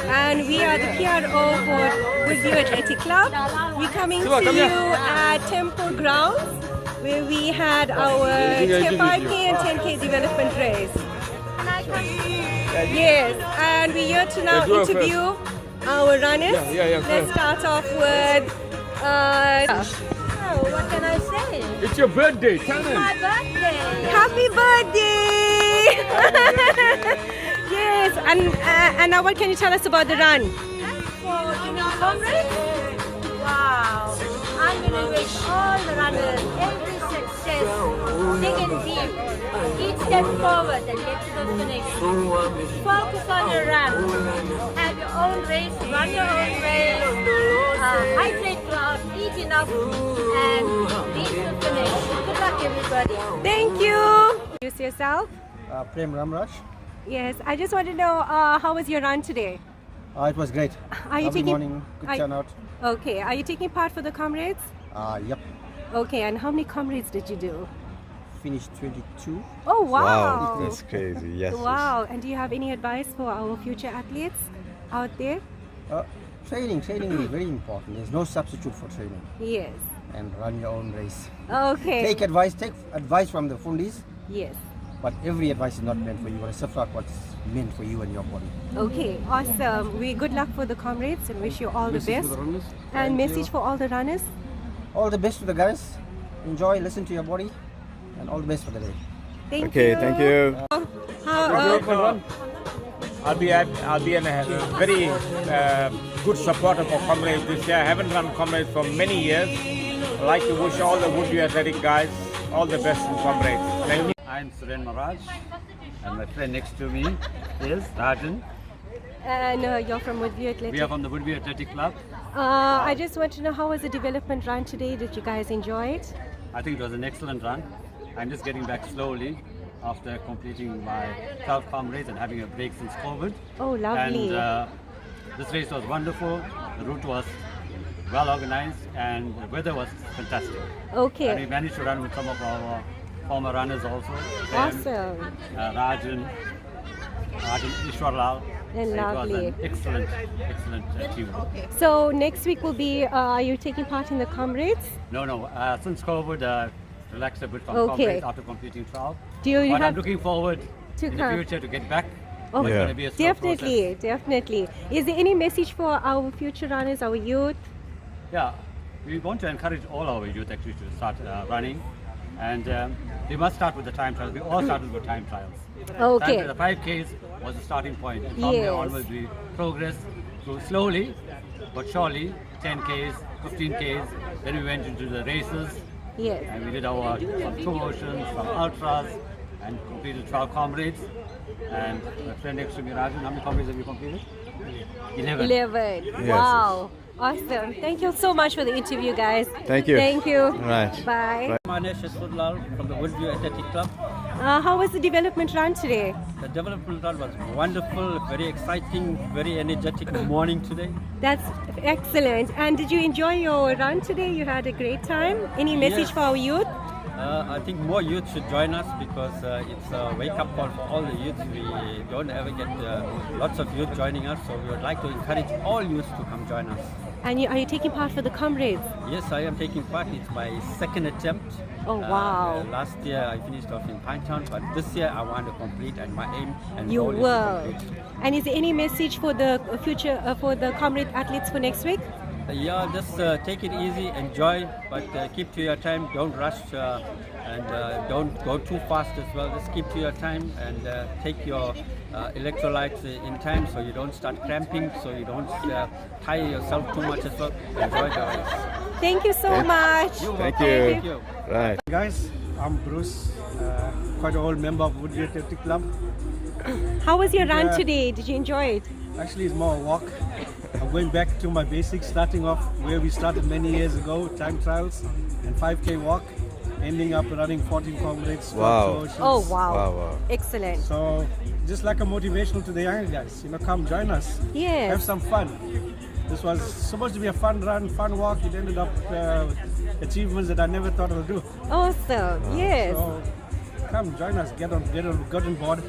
and we are the PRO for Woodview Athletic Club. We're coming to you at Temple Grounds, where we had our 5K and 10K development race. Yes, and we're here to now interview our runners. Let's start off with... what can I say? It's your birthday, tell them. My birthday! Happy birthday! Yes, and now what can you tell us about the run? For Comrades? Wow! I'm going to wish all the runners every success, big and deep. Each step forward and get to the finish. Focus on your run. Have your own race, run your own race. Hydrate throughout, eat enough, and reach the finish. Good luck, everybody. Thank you. Introduce yourself. Prem Ramraj. Yes, I just want to know how was your run today? It was great. Are you Lovely taking? morning, good turnout. Okay, are you taking part for the Comrades? Yep. Okay, and how many Comrades did you do? Finished 22. Oh wow! Wow, that's crazy. Yes. Wow, and do you have any advice for our future athletes out there? Training is very important. There's no substitute for training. Yes. And run your own race. Okay. Take advice from the fundies, Yes. but every advice is not meant for you. You got to subtract what's meant for you and your body. Okay, awesome. Good luck for the Comrades and wish you all the best. runners. And message for all the runners? All the best to the guys. Enjoy, listen to your body, and all the best for the day. Thank you. Okay, thank you. I'll be a very good supporter for Comrades this year. I haven't run Comrades for many years. I'd like to wish all the Woodview Athletic guys all the best in Comrades. Thank you. I'm Suren Maharaj, and my friend next to me is Rajan. And you're from Woodview Athletic. We are from the Woodview Athletic Club. I just want to know, how was the development run today? Did you guys enjoy it? I think it was an excellent run. I'm just getting back slowly after completing my 12 Comrades and having a break since COVID. Oh, lovely. And this race was wonderful. The route was well organized and the weather was fantastic. Okay. And we managed to run with some of our former runners also. Awesome. Rajan Ishwarlal. And lovely. It was an excellent team. So next week will be, are you taking part in the Comrades? No. Since COVID, relaxed a bit from Okay. Comrades after completing 12. Do you But have I'm looking forward to in come? the future to get back. Oh, It's going to be a slow definitely, definitely. Is there any message for our future runners, our youth? Yeah, we want to encourage all our youth actually to start running, and they must start with the time trials. We all started with time trials. Okay. The 5Ks was the starting point, and from there onwards we progressed through slowly but surely. 10Ks, 15Ks, then we went into the races, Yes. and we did some True Oceans, some Ultras, and completed 12 Comrades. And my friend next to me, Rajan, how many Comrades have you completed? 11. 11. Wow. Awesome. Thank you so much for the interview, guys. Thank you. Thank you. Right. Bye. Manesh Ishwarlal from the Woodview Athletic Club. How was the development run today? The development run was wonderful, very exciting, very energetic morning today. That's excellent. And did you enjoy your run today? You had a great time. Any message Yes. for our youth? I think more youth should join us because it's a wake-up call for all the youth. We don't ever get lots of youth joining us, so we would like to encourage all youth to come join us. And are you taking part for the Comrades? Yes, I am taking part. It's my second attempt. Oh, wow. Last year I finished off in Pinetown, but this year I want to complete, and my aim and You goal is to will. complete. And is there any message for the future, for the Comrade athletes for next week? Yeah, just take it easy, enjoy, but keep to your time. Don't rush and don't go too fast as well. Just keep to your time and take your electrolytes in time so you don't start cramping, so you don't tire yourself too much as well. Enjoy the race. Thank you so much. Thank Thank you. you. Right. Guys, I'm Bruce, quite an old member of Woodview Athletic Club. How was your run today? Did you enjoy it? Actually, it's more a walk. I'm going back to my basics, starting off where we started many years ago, time trials and 5K walk, ending up running 14 Comrades. Wow. Oh, wow. Wow. Excellent. So, just like a motivational to the younger guys, come join us. Yes. Have some fun. This was supposed to be a fun run, fun walk. It ended up achievements that I never thought I would do. Awesome. Yes. So, come join us, get on board.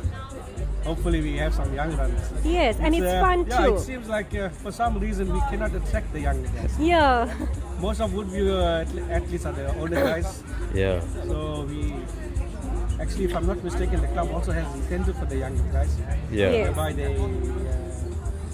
hopefully we have some young runners. Yes, and it's fun yeah, too. it seems like for some reason we cannot attract the young guys. Yeah. Most of Woodview athletes are the older guys. Yeah. So we actually, if I'm not mistaken, the club also has incentive for the young guys. Yeah. Yes. Whereby they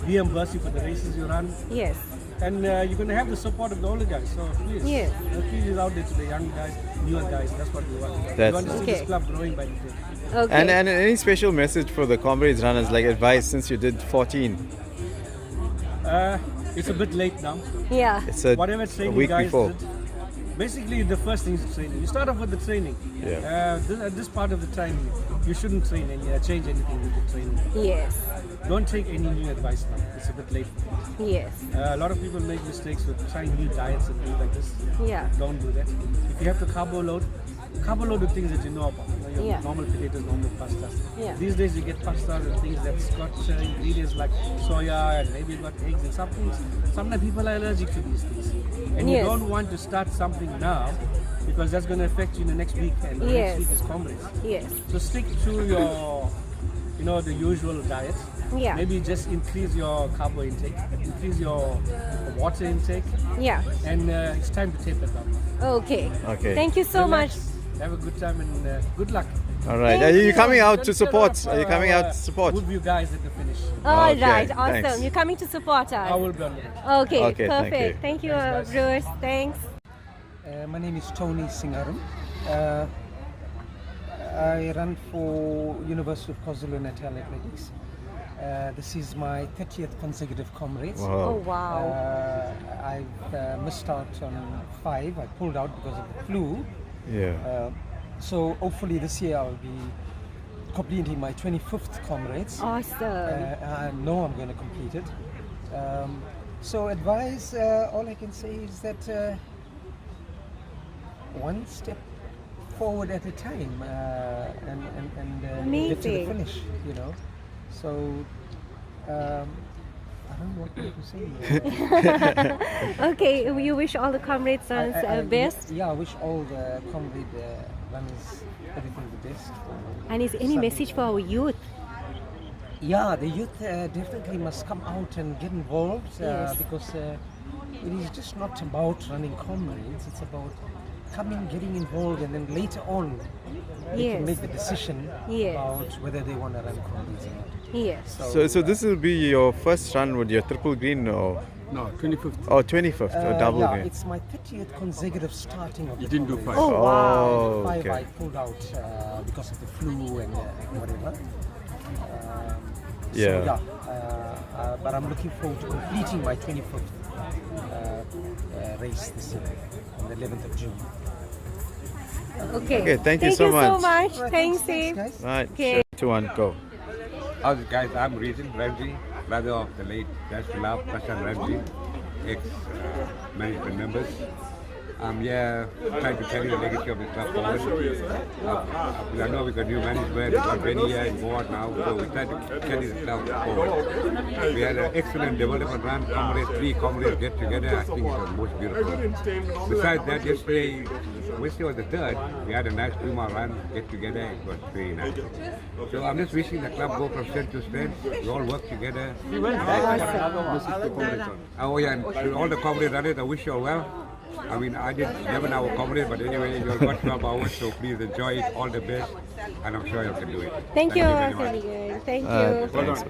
reimburse you for the races you run. Yes. And you're going to have the support of the older guys. So please, Yes. please is out there to the young guys, newer guys. That's what we want. We That's want to see okay. this club growing by the day. Okay. And any special message for the Comrades runners, like advice since you did 14? It's a bit late now. yeah. It's a Whatever training week guys before. did, basically the first thing is training. You start off with the training. Yeah. At this part of the time, you shouldn't train and change anything with the training. Yes. Don't take any new advice now. It's a bit late. Yes. A lot of people make mistakes with trying new diets and things like this. Yeah. Don't do that. If you have to carbo load the things that you know about. You know, your Yeah. normal potatoes, normal pastas. Yeah. These days you get pastas and things that's got ingredients like soya and maybe got eggs and sometimes people are allergic to these things. And you Yes. don't want to start something now because that's going to affect you in the next week, and the Yes. next week is Comrades. Yes. So stick to your, the usual diet. Yeah. Maybe just increase your carbo intake, increase your water intake, Yeah. and it's time to taper down. Okay. Okay. Thank you so much. Relax, have a good time and good luck. All right. Thank Are you you. coming out to Don't shut support? up, Are you coming out to support? Woodview guys at the finish. All Okay, right. Awesome. thanks. You're coming to support us. I will be on it. Okay. Okay, thank Perfect. you. Thank you, Bruce. Thanks. My name is Tony Singaram. I run for University of KwaZulu-Natal Athletics. This is my 30th consecutive Comrades. Oh Wow. wow. I've missed out on 5. I pulled out because of the flu. Yeah. So hopefully this year I'll be completing my 25th Comrades. Awesome. I know I'm going to complete it. So advice, all I can say is that one step forward at a time and get to the Amazing. finish, So I don't know what to say. Okay. You wish all the comrades runners best. Yeah, I wish all the Comrade runners everything the best. And is any message for our youth? Yeah, the youth definitely must come out and get involved Yes. because it is just not about running Comrades. It's about coming, getting involved, and then later on they Yes. can make the decision Yes. about whether they want to run Comrades or not. Yes. So this will be your first run with your triple green or? No, 25th. Oh, 25th or double yeah, green. it's my 30th consecutive starting of You the didn't do Comrades. 5. Oh wow. Oh, 5 I okay. pulled out because of the flu and whatever. Yeah. So but I'm looking forward to completing my 25th race this year on the 11th of June. Okay. Okay, thank you so much. Right, Thanks, thanks, Dave. guys. Right. Okay. 2, 1, go. How's it, guys? I'm Reason Ramsey, brother of the late Dashalab Prashant Ramsey, ex-management members. I'm here trying to carry the legacy of the club forward. I know we got new management, we got Benny here in board now, so we try to carry the club forward. We had an excellent development run, Comrades, 3 Comrades get together. I think it was most beautiful. Besides that, yesterday was the 3rd. We had a nice Puma run, get together. It was very nice. So I'm just wishing the club go from strength to strength. We all work together. Oh yeah, and to all the Comrades runners, I wish you all well. I mean, I did never know our Comrades, but anyway, you've got 12 hours, so please enjoy it, all the best, and I'm sure you can do it. Thank you. very much. Thank you. Thanks.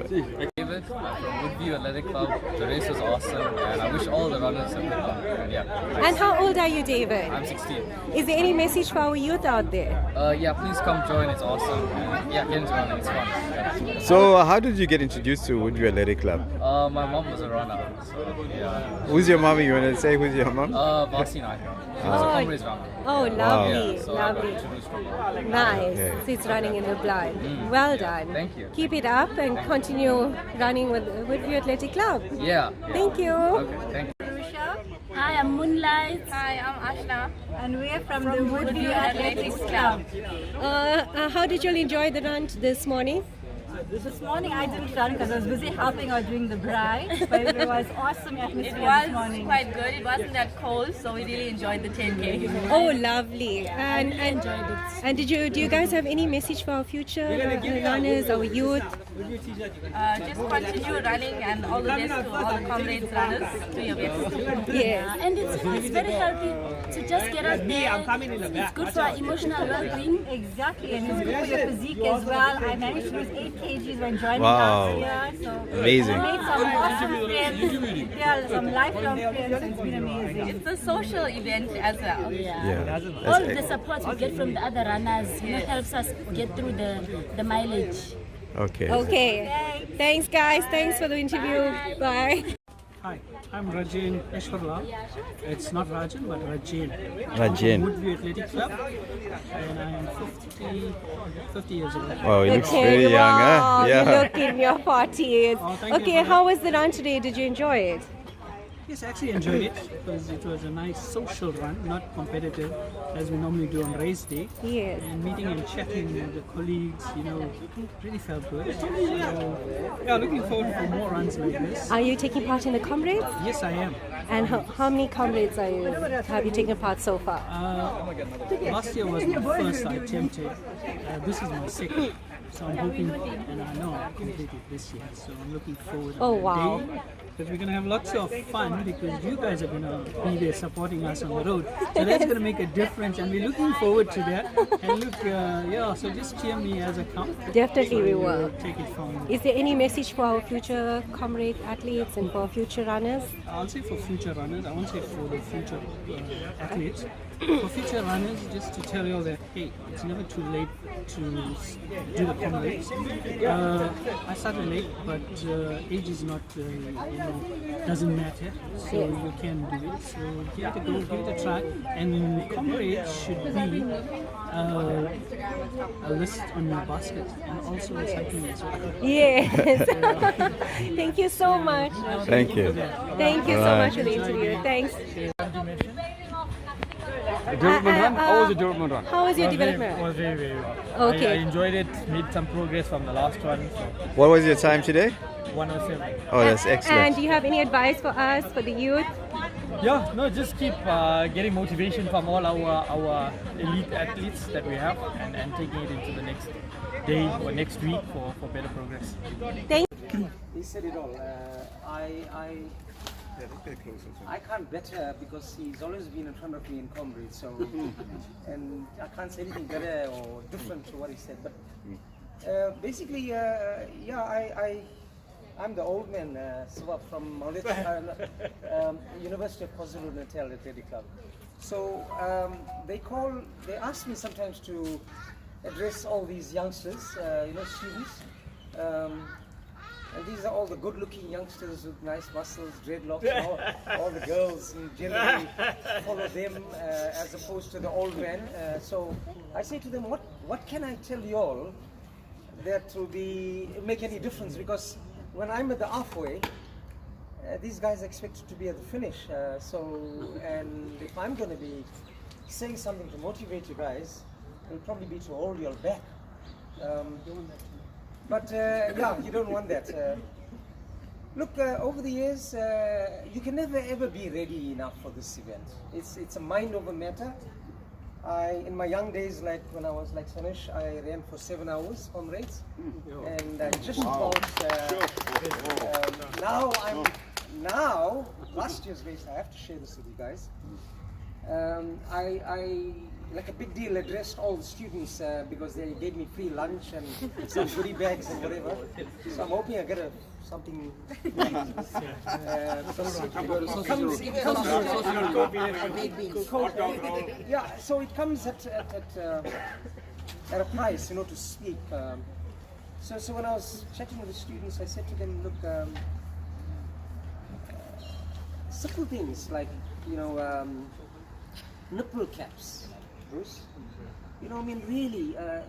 David, I'm from Woodview Athletic Club. The race was awesome, and I wish all the runners a good luck. And yeah, And how old are you, David? I'm 16. Is there any message for our youth out there? Yeah, please come join. It's awesome. And yeah, get into running. It's fun. Yeah. So how did you get introduced to Woodview Athletic Club? My mom was a runner, so yeah. Who's your mommy? You want to say who's your mom? Vasina. She was a Comrades runner. Oh, lovely, Yeah, so I got lovely. introduced from her. Nice. Okay. So it's running in the blood. Well done. Thank you. Keep it up and continue running with Woodview Athletic Club. Yeah. Thank you. Okay, thank you. Hi, I'm Moonlight. Hi, I'm Ashna. And we're from the Woodview Athletics Club. How did you all enjoy the run this morning? This morning I didn't run because I was busy helping out doing the bride, but it was awesome atmosphere this morning. It was quite good. It wasn't that cold, so we really enjoyed the 10K. Oh, lovely. And enjoyed it. And do you guys have any message for our future runners, our youth? Just continue running and all the best to all the Comrades runners. Do your best. Yes. And it's very healthy to just get out there. It's good for our emotional well-being. Exactly, and it's good for your physique as well. I managed to lose 8 kgs when joining Wow. last year. So Amazing. I made some awesome friends. Yeah, some lifelong friends, and it's been amazing. It's a social event as well. Yeah. All the support we get from the other runners, helps us get through the mileage. Okay. Okay. Thanks, guys. Thanks for the interview. Bye. Hi, I'm Rajan Eshwarlal. It's not Rajan, but Rajan. Rajan. From Woodview Athletic Club, and I'm 50 years old. Oh, he looks Okay, very young, wow, huh? you Yeah. look in your 40s. Oh, thank you Okay, for how was the run today? Did you enjoy it? Yes, I actually enjoyed it because it was a nice social run, not competitive as we normally do on race day. Yes. And meeting and chatting with the colleagues, really felt good. So, yeah, looking forward for more runs like this. Are you taking part in the Comrades? Yes, I am. And how many Comrades have you taken part so far? Last year was my first I attempted. This is my second. So I'm hoping, and I know I'll complete it this year. So I'm looking forward to Oh, that wow. day. Because we're going to have lots of fun because you guys are going to be there supporting us on the road. So that's going to make a difference and we're looking forward to that. And look, so just cheer me as I come. Definitely we So will. Take it from Is there any message for our future Comrade athletes and for our future runners? I'll say for future runners, I won't say for the future athletes. For future runners, just to tell you all that, hey, it's never too late to do the Comrades. I started late, but age is not, doesn't matter. So you can do it. So give it a go, give it a try. And Comrades should be a list on your basket and also recycling as well. Yes. Thank you so much. Thank you. Thank you so much for the interview. Thanks. Development run? How was the development run? How was your development? It was very well. Okay. I enjoyed it, made some progress from the last one. So What was your time today? 107. Oh, that's And excellent. do you have any advice for us, for the youth? Yeah, no, just keep getting motivation from all our elite athletes that we have and taking it into the next day or next week for better progress. Thank He said it all. I can't better because he's always been in front of me in Comrades, so and I can't say anything better or different to what he said. But basically, I'm the old man, from University of KwaZulu-Natal Athletic Club. So they ask me sometimes to address all these youngsters, students. And these are all the good-looking youngsters with nice muscles, dreadlocks, and all the girls generally follow them as opposed to the old man. So I say to them, what can I tell you all that will make any difference? Because when I'm at the halfway, these guys expect to be at the finish. And if I'm going to be saying something to motivate you guys, it'll probably be to hold you all back. But you don't want that. Look, over the years, you can never ever be ready enough for this event. It's a mind over matter. In my young days, like when I was like Sanish, I ran for 7 hours on race, and I just about. Now, last year's race, I have to share this with you guys. I like a big deal addressed all the students because they gave me free lunch and some goodie bags and whatever. So I'm hoping I get something. Yeah, so it comes at a price, to speak. So when I was chatting with the students, I said to them, look, simple things like nipple caps. Bruce? Really, I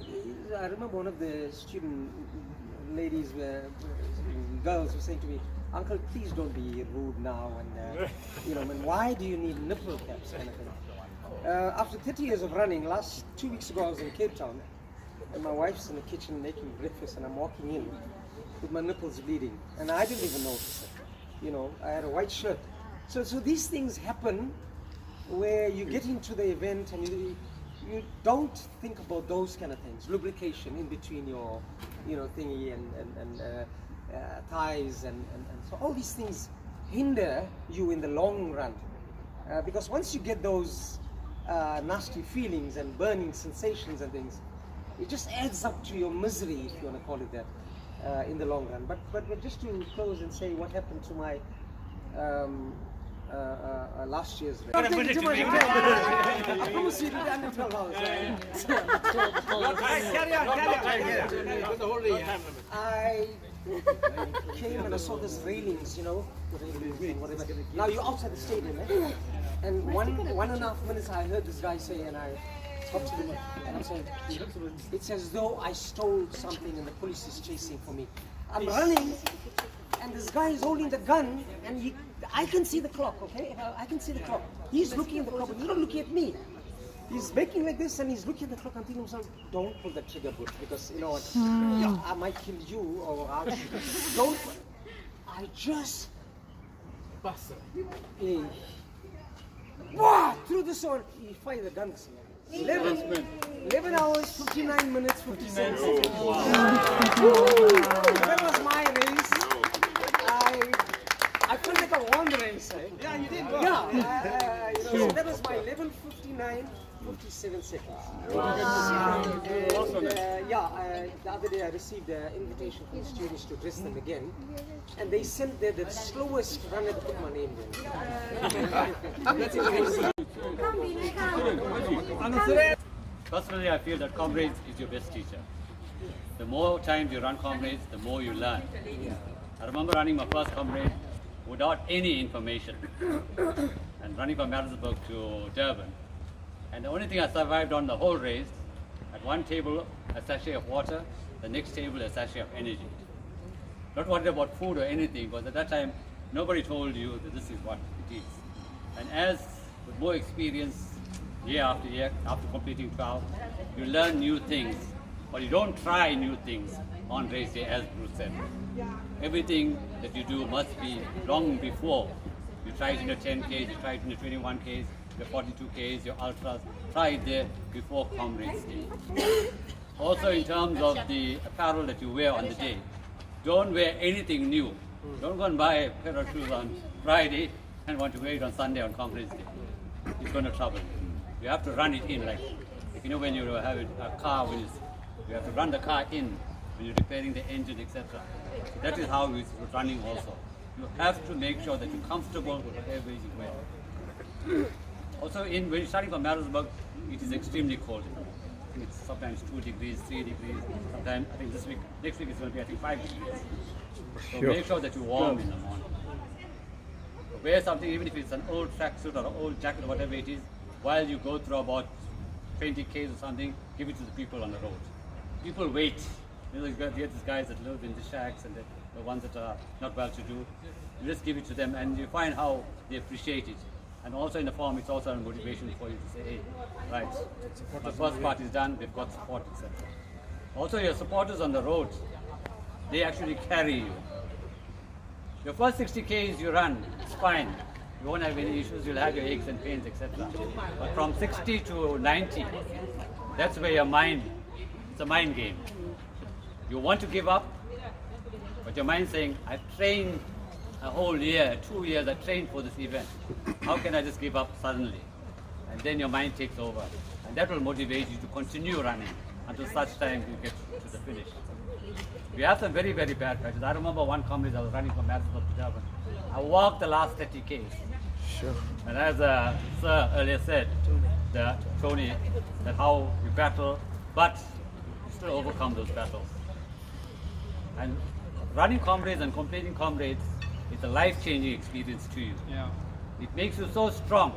remember one of the student ladies, girls were saying to me, Uncle, please don't be rude now, and why do you need nipple caps kind of thing? After 30 years of running, 2 weeks ago I was in Cape Town, and my wife's in the kitchen making breakfast, and I'm walking in, with my nipples bleeding, and I didn't even notice it. You know, I had a white shirt. So these things happen where you get into the event and you don't think about those kind of things. Lubrication in between your, you know, thingy and thighs and so all these things hinder you in the long run. Because once you get those nasty feelings and burning sensations and things, it just adds up to your misery, if you want to call it that, in the long run. But just to close and say what happened to my last year's race. Don't take too much time. I promise you didn't under 12 hours. I came and I saw these railings, you know, whatever. Now you're outside the stadium, eh? And 1.5 minutes I heard this guy say, and I talked to him, and I'm saying, it's as though I stole something and the police is chasing for me. I'm running, and this guy is holding the gun, and I can see the clock, okay? I can see the clock. He's looking at the clock, but he's not looking at me. He's making like this, and he's looking at the clock and thinking to himself, don't pull the trigger, Bush, because you know what, yeah, I might kill you, or I'll shoot you. Don't. I just through the sword, he fired the guns. 11 hours, 59 minutes, 57 seconds. That was my race. I felt like I won the race. Eh? Yeah, you did. Yeah, you know, so that was my 11:59, 57 seconds. And, the other day I received an invitation from the students to dress them again, and they sent the slowest runner to put my name there. That's it. Personally, I feel that Comrades is your best teacher. The more times you run Comrades, the more you learn. I remember running my first Comrade without any information and running from Maritzburg to Durban. And the only thing I survived on the whole race, at one table a sachet of water, the next table a sachet of energy. Not worried about food or anything, because at that time nobody told you that this is what it is. And as with more experience, year after year, after completing 12, you learn new things, but you don't try new things on race day, as Bruce said. Everything that you do must be long before. You try it in your 10Ks, you try it in your 21Ks, your 42Ks, your ultras, try it there before Comrades Day. Also in terms of the apparel that you wear on the day, don't wear anything new. Don't go and buy a pair of shoes on Friday and want to wear it on Sunday on Comrades Day. It's going to trouble you. You have to run it in, like you know when you have a car, you have to run the car in when you're repairing the engine, etc. So that is how it's running also. You have to make sure that you're comfortable with whatever you wear. Also, when you're starting from Maritzburg, it is extremely cold. It's sometimes 2 degrees, 3 degrees. Sometimes, I think next week it's going to be, I think, 5 degrees. So make sure that you're warm in the morning. So wear something, even if it's an old tracksuit or an old jacket or whatever it is, while you go through about 20 Ks or something, give it to the people on the road. People wait. You know, you get these guys that live in the shacks and the ones that are not well to do. You just give it to them and you find how they appreciate it. And also in the form, it's also a motivation for you to say, hey, right, my first part is done, they've got support, etc. Also your supporters on the road, they actually carry you. Your first 60 Ks you run, it's fine. You won't have any issues, you'll have your aches and pains, etc. But from 60 to 90, that's where your mind, it's a mind game. You want to give up, but your mind's saying, I've trained a whole year, 2 years, I trained for this event. How can I just give up suddenly? And then your mind takes over. And that will motivate you to continue running until such time you get to the finish. We have some very, very bad patches. I remember one Comrades I was running from Maritzburg to Durban. I walked the last 30 Ks. Sure. And as Sir earlier said, Tony, that how you battle, but you still overcome those battles. And running Comrades and completing Comrades, it's a life-changing experience to you. Yeah. It makes you so strong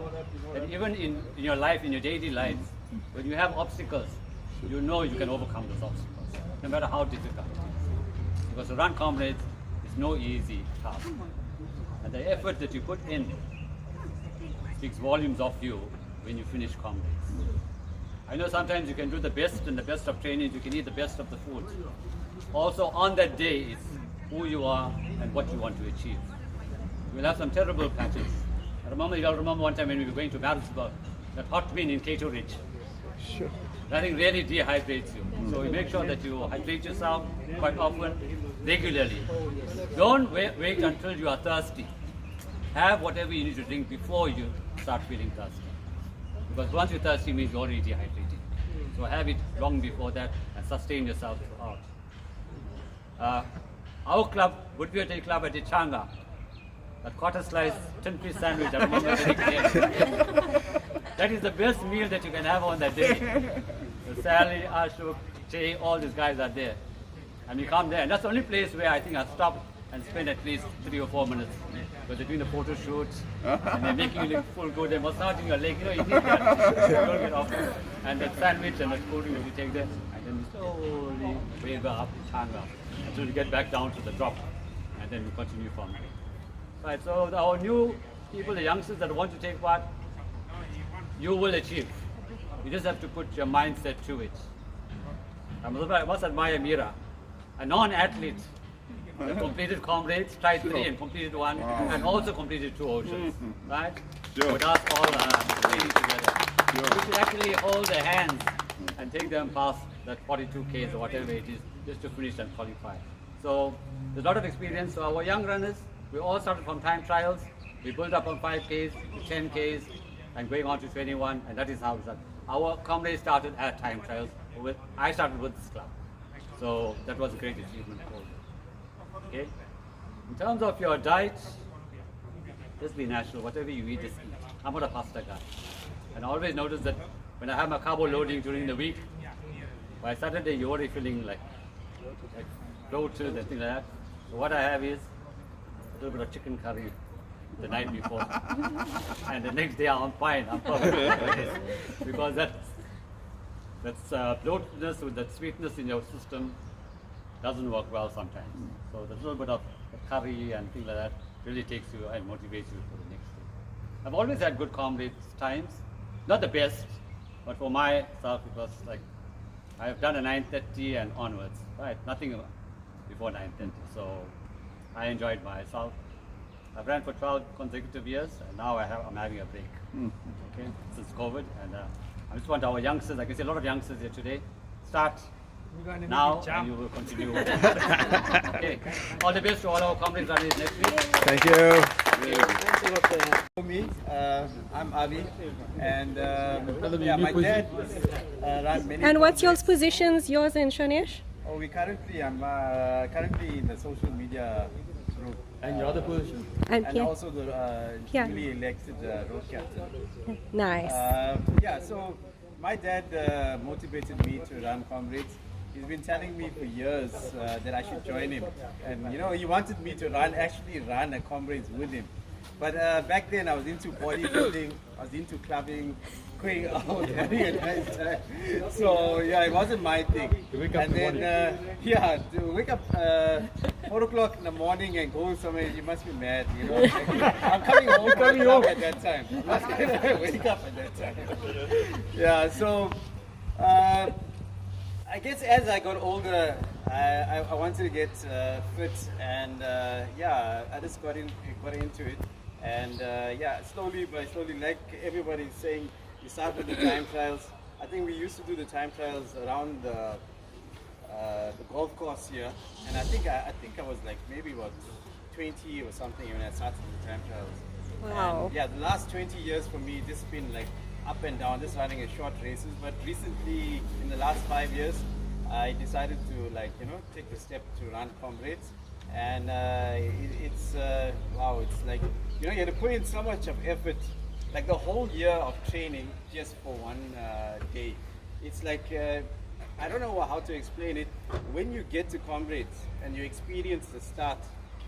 that even in your life, in your daily lives, when you have obstacles, you know you can overcome those obstacles, no matter how difficult it is. Because to run Comrades is no easy task. And the effort that you put in speaks volumes of you when you finish Comrades. I know sometimes you can do the best and the best of training, you can eat the best of the food. Also on that day, it's who you are and what you want to achieve. We'll have some terrible patches. You'll remember one time when we were going to Maritzburg, that hot wind in Cato Ridge. Sure. That thing really dehydrates you. So we make sure that you hydrate yourself quite often, regularly. Don't wait until you are thirsty. Have whatever you need to drink before you start feeling thirsty. Because once you're thirsty means you're already dehydrated. So have it long before that and sustain yourself throughout. Our club, Woodview Athletic Club at Ichanga, that quarter slice tin fish sandwich, I remember very clearly. That is the best meal that you can have on that day. So Sally, Ashok, Jay, all these guys are there. And we come there, and that's the only place where I think I stop and spend at least 3 or 4 minutes. Because they're doing the photo shoots, and they're making you look full good, they're massaging your leg, you need that. You don't get off. And that sandwich and that food you take there, and then you slowly waver up the Changa until you get back down to the drop, and then you continue from there. Right, so our new people, the youngsters that want to take part, you will achieve. You just have to put your mindset to it. I must admire Mira, a non-athlete that completed Comrades, tried 3 and completed 1, and also completed 2 oceans, right? Sure. With us all training together. We should actually hold their hands and take them past that 42 Ks or whatever it is, just to finish and qualify. So there's a lot of experience. So our young runners, we all started from time trials. We built up on 5Ks, 10Ks, and going on to 21, and that is how we started. Our Comrades started at time trials. I started with this club. So that was a great achievement for me. Okay? In terms of your diet, just be natural. Whatever you eat, just eat. I'm not a pasta guy. And I always notice that when I have my carbo loading during the week, by Saturday you're already feeling like bloated and things like that. So what I have is a little bit of chicken curry the night before. And the next day I'm fine, I'm perfect. Because that's bloatedness with that sweetness in your system doesn't work well sometimes. So the little bit of curry and things like that really takes you and motivates you for the next day. I've always had good Comrades times, not the best, but for myself it was like I've done a 9:30 and onwards, right? Nothing before 9:30. So I enjoyed myself. I've ran for 12 consecutive years, and now I'm having a break. Okay, since COVID, and I just want our youngsters, like I see a lot of youngsters here today, start now and you will continue. Okay, all the best to all our Comrades runners next week. Thank you. For me, I'm Avi, and my dad ran many. And what's your positions, yours and Shanesh? Oh, I'm currently in the social media group. And your other position? And also the newly elected road captain. Nice. So my dad motivated me to run Comrades. He's been telling me for years that I should join him. And he wanted me to actually run a Comrades with him. But back then I was into bodybuilding, I was into clubbing, going out, having a nice time. So it wasn't my thing. And then to wake up 4 o'clock in the morning and go somewhere, you must be mad, I'm coming home at that time. I'm not going to wake up at that time. So I guess as I got older, I wanted to get fit, and I just got into it. And slowly, like everybody's saying, we start with the time trials. I think we used to do the time trials around the golf course here, and I think I was like maybe 20 or something when I started the time trials. Wow. And, the last 20 years for me, this has been like up and down, just running a short races. But recently, in the last 5 years, I decided to take the step to run Comrades. And it's like you had to put in so much of effort, like the whole year of training just for one day. It's like I don't know how to explain it. When you get to Comrades and you experience the start,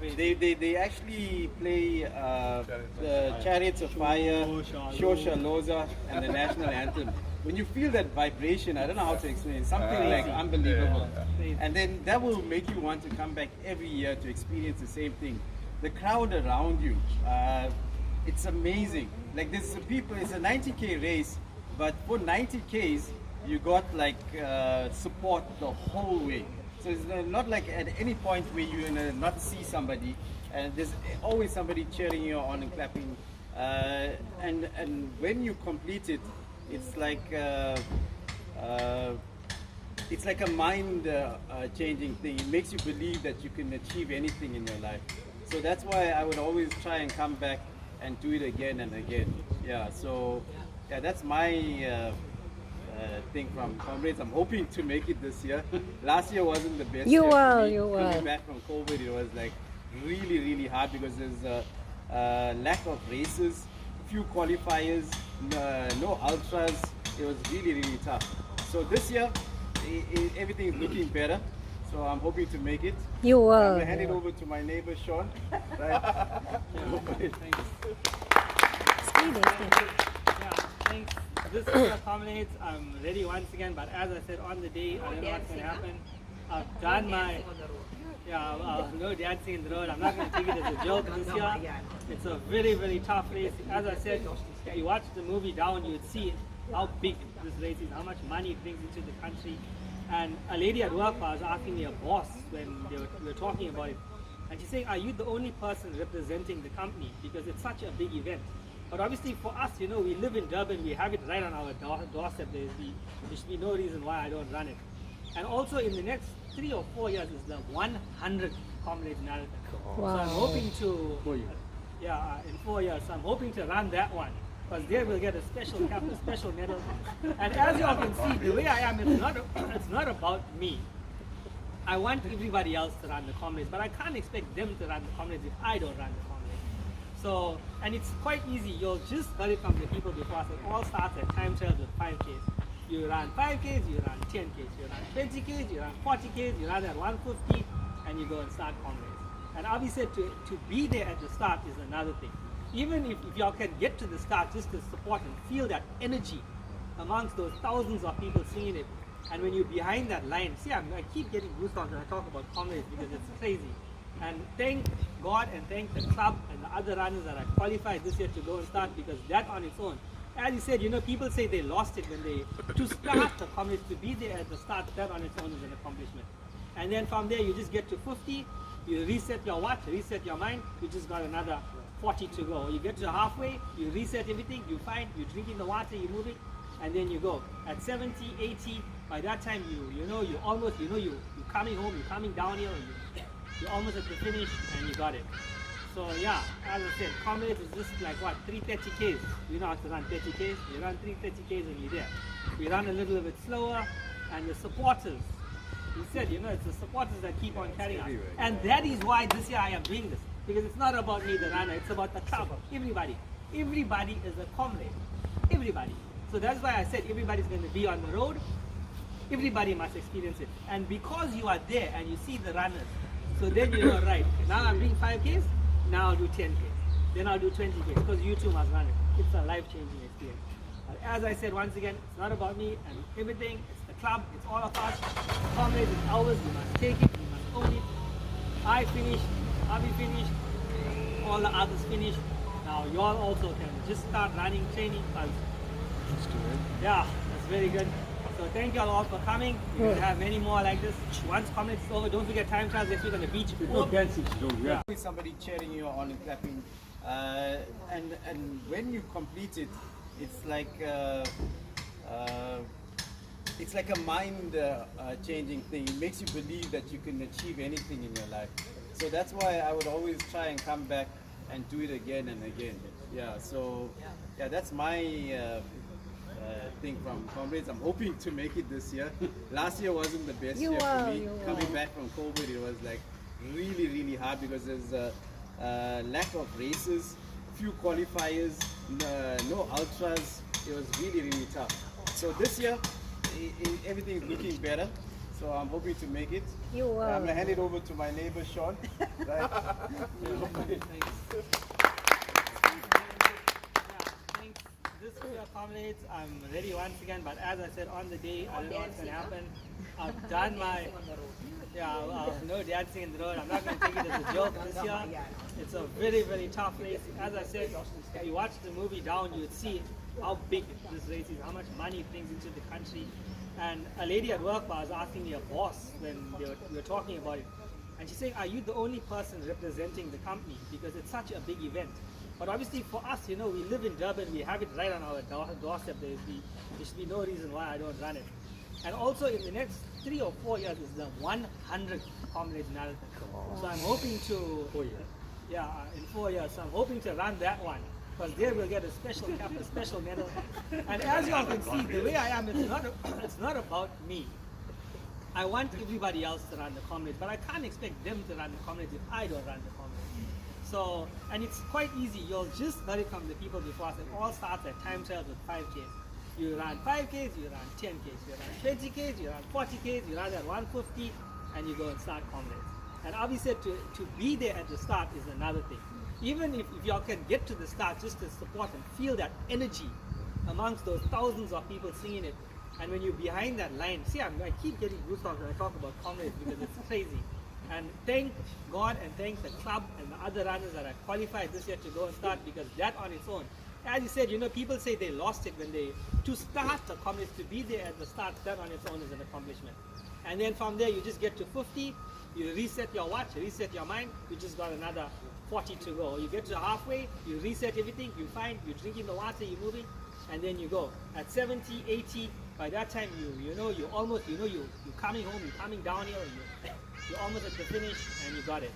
they actually play the Chariots of Fire, Shosha Loza, and the national anthem. When you feel that vibration, I don't know how to explain it, something like unbelievable. And then that will make you want to come back every year to experience the same thing. The crowd around you, it's amazing. Like there's people, it's a 90K race, but for 90Ks, you got like support the whole way. So it's not like at any point where you're gonna not see somebody, and there's always somebody cheering you on and clapping. And when you complete it, it's like a mind changing thing. It makes you believe that you can achieve anything in your life. So that's why I would always try and come back and do it again and again. Yeah. So yeah, that's my thing from Comrades. I'm hoping to make it this year. Last year wasn't the best. You year for will, me. you will. Coming back from COVID, it was like really hard because there's a lack of races, few qualifiers, no ultras. It was really tough. So this year, everything is looking better. So I'm hoping to make it. You will. I'm gonna hand it over to my neighbor Sean. Right. Thanks. This is Comrades. I'm ready once again, but as I said on the day, I don't know what's going to happen. I've done my, no dancing in the road. I'm not going to take it as a joke this year. It's a very tough race. As I said, you watch the movie Down, you would see how big this race is, how much money it brings into the country. And a lady at work was asking me, a boss, when we were talking about it, and she's saying, are you the only person representing the company? Because it's such a big event. But obviously for us, we live in Durban, we have it right on our doorstep. There should be no reason why I don't run it. And also in the next 3 or 4 years is the 100 Comrades Marathon. Wow. So I'm hoping to, in 4 years, so I'm hoping to run that one. Because there we'll get a special cap, a special medal. And as you all can see, the way I am, it's not about me. I want everybody else to run the Comrades, but I can't expect them to run the Comrades if I don't run the Comrades. So, and it's quite easy. You'll just heard it from the people before us. It all starts at time trials with 5Ks. You run 5Ks, you run 10Ks, you run 20Ks, you run 40Ks, you run at 150, and you go and start Comrades. And obviously to be there at the start is another thing. Even if y'all can get to the start just to support and feel that energy amongst those thousands of people seeing it. And when you're behind that line, see, I keep getting goosebumps when I talk about Comrades because it's crazy. And thank God and thank the club and the other runners that are qualified this year to go and start, because that on its own, as you said, people say they lost it when to start the Comrades, to be there at the start, that on its own is an accomplishment. And then from there you just get to 50, you reset your watch, reset your mind, you just got another 40 to go. You get to halfway, you reset everything, you find, you drink in the water, you move it, and then you go. At 70, 80, by that time you're almost, you're coming home, you're coming down here, you're almost at the finish, and you got it. So yeah, as I said, Comrades is just like what, 330Ks. You know how to run 30Ks, you run 330Ks and you're there. We run a little bit slower, and the supporters, he said, it's the supporters that keep on carrying us. And that is why this year I am doing this. Because it's not about me, the runner, it's about the club, everybody. Everybody is a comrade, everybody. So that's why I said everybody's going to be on the road, everybody must experience it. And because you are there and you see the runners, so then you know, right, now I'm doing 5Ks, now I'll do 10Ks, then I'll do 20Ks, because you too must run it. It's a life-changing experience. But as I said, once again, it's not about me and everything, it's the club, it's all of us. Comrades is ours, we must take it, we must own it. I finished, I'll be finished, all the others finished. Now you all also can just start running, training. Yeah, that's very good. So thank you all for coming. We're going to have many more like this. Once Comrades is over, don't forget time trials next week on the beach. Yeah. Somebody cheering you on and clapping. And when you complete it, it's like a mind changing thing. It makes you believe that you can achieve anything in your life. So that's why I would always try and come back and do it again and again. Yeah, so yeah, that's my thing from Comrades. I'm hoping to make it this year. Last year wasn't the best year for me. Coming back from COVID, it was like really hard because there's a lack of races, few qualifiers, no ultras. It was really tough. So this year, everything is looking better. So I'm hoping to make it. You will. I'm gonna hand it over to my neighbor Sean. Right. This is your Comrades. I'm ready once again, but as I said on the day, I don't know what's going to happen. I've done my, no dancing in the road. I'm not going to take it as a joke this year. It's a very tough race. As I said, you watch the movie Down, you would see how big this race is, how much money it brings into the country. And a lady at work was asking me, a boss, when we were talking about it, and she's saying, are you the only person representing the company? Because it's such a big event. But obviously for us, you know, we live in Durban, we have it right on our doorstep. There should be no reason why I don't run it. And also in the next 3 or 4 years is the 100th Comrades Marathon. So I'm hoping to, in 4 years, so I'm hoping to run that one. Because there we'll get a special cap, a special medal. And as you all can see, the way I am, it's not about me. I want everybody else to run the Comrades, but I can't expect them to run the Comrades if I don't run the Comrades. So, and it's quite easy. You'll just learn it from the people before us. It all starts at time trials with 5Ks. You run 5Ks, you run 10Ks, you run 20Ks, you run 40Ks, you run at 150, and you go and start Comrades. And obviously to be there at the start is another thing. Even if y'all can get to the start just to support and feel that energy amongst those thousands of people singing it. And when you're behind that line, see, I keep getting goosebumps when I talk about Comrades because it's crazy. And thank God and thank the club and the other runners that are qualified this year to go and start, because that on its own, as you said, you know, people say they lost it when to start the Comrades, to be there at the start, that on its own is an accomplishment. And then from there you just get to 50, you reset your watch, reset your mind, you just got another 40 to go. You get to halfway, you reset everything, you find, you're drinking the water, you're moving, and then you go. At 70, 80, by that time you're coming home, you're coming down here, you're almost at the finish, and you got it.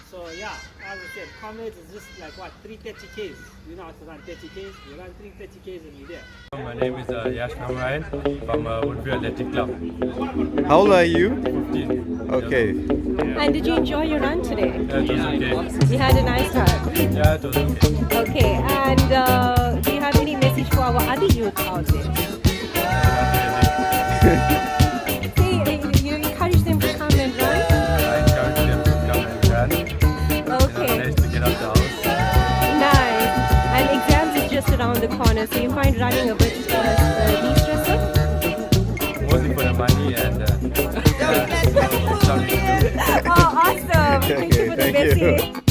So yeah, as I said, Comrades is just like what, 330Ks. You know how to run 30Ks, you run 330Ks and you're there. My name is Ryan from Woodview Athletic Club. How old are you? 15. Okay. And did you enjoy your run today? Yeah, it was okay. You had a nice run? Yeah, it was okay. Okay, and do you have any message for our other youth out there? You encourage them to come and run? I encourage them to come and run. Okay. It's nice to get out the house. Nice. And exams is just around the corner, so you find running a bit de-stressing? Mostly for the money and Oh, awesome. Thank you for the message.